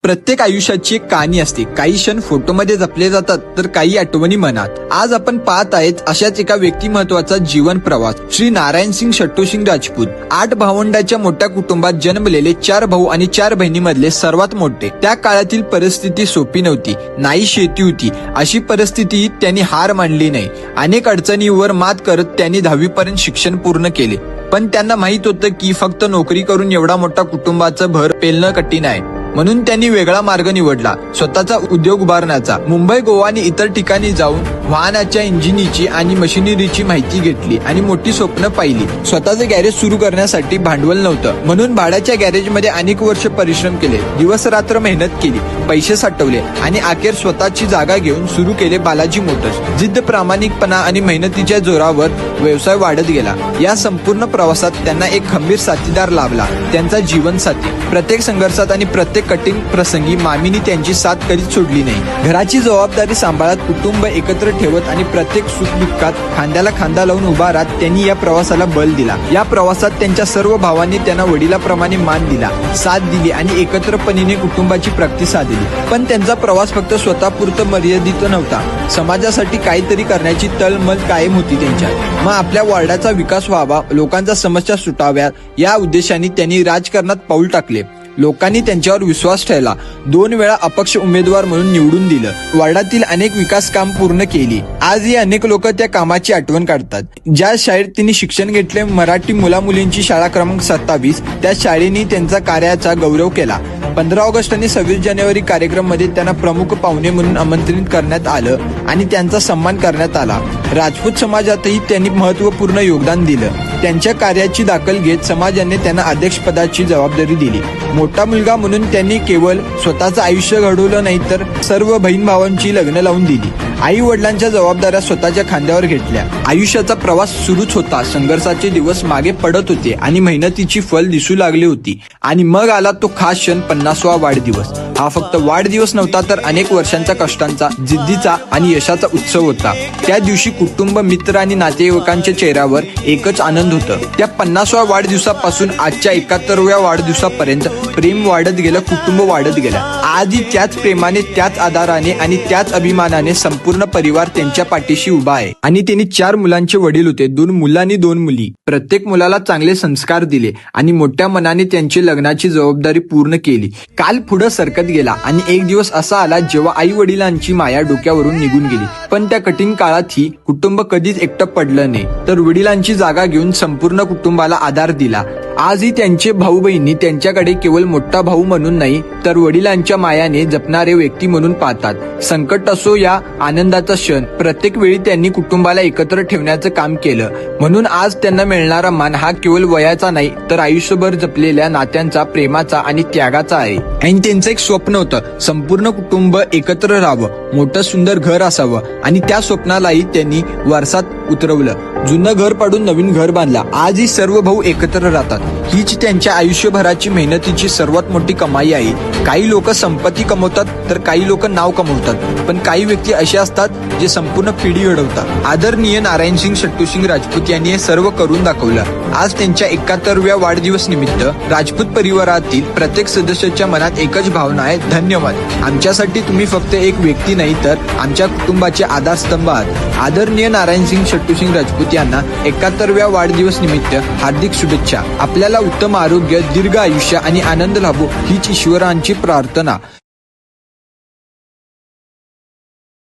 प्रत्येक आयुष्याची एक कहाणी असते. काही क्षण फोटोमध्ये जपले जातात तर काही आठवणी मनात. आज आपण पाहत आहेत अशाच एका व्यक्तिमत्वाचा जीवन प्रवास. श्री नारायणसिंग शट्टूसिंग राजपूत 8 भावंडाच्या मोठ्या कुटुंबात जन्मलेले, 4 भाऊ आणि 4 बहिणीमधले सर्वात मोठे. त्या काळातील परिस्थिती सोपी नव्हती. नाही शेती होती. अशी परिस्थितीत त्यांनी हार मानली नाही. अनेक अडचणींवर मात करत त्यांनी 10वी पर्यंत शिक्षण पूर्ण केले. पण त्यांना माहित होतं की फक्त नोकरी करून एवढा मोठा कुटुंबाचं भर पेलणं कठीण आहे. म्हणून त्यांनी वेगळा मार्ग निवडला, स्वतःचा उद्योग उभारण्याचा. मुंबई, गोवा आणि इतर ठिकाणी जाऊन वाहनाच्या इंजिनीची आणि मशिनरीची माहिती घेतली आणि मोठी स्वप्न पाहिली. स्वतःचे गॅरेज सुरू करण्यासाठी भांडवल नव्हतं, म्हणून भाड्याच्या गॅरेजमध्ये अनेक वर्ष परिश्रम केले. दिवस रात्र मेहनत केली, पैसे साठवले आणि अखेर स्वतःची जागा घेऊन सुरू केले बालाजी मोटर्स. जिद्द, प्रामाणिकपणा आणि मेहनतीच्या जोरावर व्यवसाय वाढत गेला. या संपूर्ण प्रवासात त्यांना एक खंबीर साथीदार लाभला, त्यांचा जीवनसाथी. प्रत्येक संघर्षात आणि प्रत्येक कठीण प्रसंगी मामीनी त्यांची साथ कधीच सोडली नाही. घराची जबाबदारी सांभाळत, कुटुंब एकत्र ठेवत आणि प्रत्येक सुखदुःखात खांद्याला खांदा लावून उभा राहत त्यांनी या प्रवासाला बल दिला. या प्रवासात त्यांच्या सर्व भावांनी त्यांना वडिलाप्रमाणे मान दिला, साथ दिली आणि एकत्रपणे कुटुंबाची प्रगती साधली. पण त्यांचा प्रवास फक्त स्वतःपुरतं मर्यादित नव्हता. समाजासाठी काहीतरी करण्याची तळमळ कायम होती त्यांच्यात. मग आपल्या वॉर्डाचा विकास व्हावा, लोकांच्या समस्या सुटाव्यात या उद्देशाने त्यांनी राजकारणात पाऊल टाकले. लोकांनी त्यांच्यावर विश्वास ठेवला. 2 वेळा अपक्ष उमेदवार म्हणून निवडून दिलं. वार्डातील अनेक विकास काम पूर्ण केली. आजही अनेक लोक त्या कामाची आठवण काढतात. ज्या शाळेत त्यांनी शिक्षण घेतले, मराठी मुलामुलींची शाळा क्रमांक 27, त्या शाळेने त्यांचा कार्याचा गौरव केला. 15 ऑगस्ट आणि 26 जानेवारी कार्यक्रममध्ये त्यांना प्रमुख पाहुणे म्हणून आमंत्रित करण्यात आलं आणि त्यांचा सन्मान करण्यात आला. राजपूत समाजातही त्यांनी महत्त्वपूर्ण योगदान दिलं. त्यांच्या कार्याची दखल घेत समाजाने त्यांना अध्यक्षपदाची जबाबदारी दिली. मोठा मुलगा म्हणून त्यांनी केवळ स्वतःचं आयुष्य घडवलं नाही, तर सर्व बहीण भावांची लग्न लावून दिली. आई वडिलांच्या जबाबदाऱ्या स्वतःच्या खांद्यावर घेतल्या. आयुष्याचा प्रवास सुरूच होता. संघर्षाचे दिवस मागे पडत होते आणि मेहनतीची फल दिसू लागली होती. आणि मग आला तो खास क्षण, 50वा वाढदिवस. हा फक्त वाढदिवस नव्हता, तर अनेक वर्षांचा कष्टांचा, जिद्दीचा आणि यशाचा उत्सव होता. त्या दिवशी कुटुंब, मित्र आणि नातेवाईकांच्या चेहऱ्यावर एकच आनंद होतं. त्या 50व्या वाढदिवसापासून आजच्या 71व्या वाढदिवसापर्यंत प्रेम वाढत गेलं, कुटुंब वाढत गेलं. आजही त्याच प्रेमाने, त्याच आधाराने आणि त्याच अभिमानाने संपूर्ण परिवार त्यांच्या पाठीशी उभा आहे. आणि त्यांनी 4 मुलांचे वडील होते, 2 मुलं आणि 2 मुली. प्रत्येक मुलाला चांगले संस्कार दिले आणि मोठ्या मनाने त्यांची लग्नाची जबाबदारी पूर्ण केली. काल पुढे सरकत गेला आणि एक दिवस असा आला जेव्हा आई वडिलांची माया डोक्यावरून निघून गेली. पण त्या कठीण काळातही कुटुंब कधीच एकटं पडलं नाही, तर वडिलांची जागा घेऊन संपूर्ण कुटुंबाला आधार दिला. आजही त्यांचे भाऊ बहिणी त्यांच्याकडे केवळ मोठा भाऊ म्हणून नाही, तर वडिलांच्या मायाने जपणारे व्यक्ती म्हणून पाहतात. संकट असो या आनंदाचा क्षण, प्रत्येक वेळी त्यांनी कुटुंबाला एकत्र ठेवण्याचं काम केलं. म्हणून आज त्यांना मिळणारा मान हा केवळ वयाचा नाही, तर आयुष्यभर जपलेल्या नात्यांचा, प्रेमाचा आणि त्यागाचा आहे. आणि त्यांचं एक स्वप्न होतं, संपूर्ण कुटुंब एकत्र राहावं, मोठं सुंदर घर असावं. आणि त्या स्वप्नालाही त्यांनी वारसात उतरवलं. जुनं घर पाडून नवीन घर बांधलं. आजही सर्व भाऊ एकत्र राहतात. हीच त्यांच्या आयुष्यभराची मेहनतीची सर्वात मोठी कमाई आहे. काही लोक संपत्ती कमवतात, तर काही लोक नाव कमवतात, पण काही व्यक्ती असे असतात जे संपूर्ण पिढी घडवतात. आदरणीय नारायणसिंग शट्टूसिंग राजपूत यांनी हे सर्व करून दाखवलं. आज त्यांच्या 71व्या वाढदिवस निमित्त राजपूत परिवारातील प्रत्येक सदस्याच्या मनात एकच भावना आहे, धन्यवाद. आमच्यासाठी तुम्ही फक्त एक व्यक्ती नाही, तर आमच्या कुटुंबाचे आधारस्तंभ आहात. आदरणीय नारायणसिंग शट्टूसिंग राजपूत यांना 71व्या वाढदिवस निमित्त हार्दिक शुभेच्छा. आपल्याला उत्तम आरोग्य, दीर्घ आयुष्य आणि आनंद लाभो हीच ईश्वरांची प्रार्थना.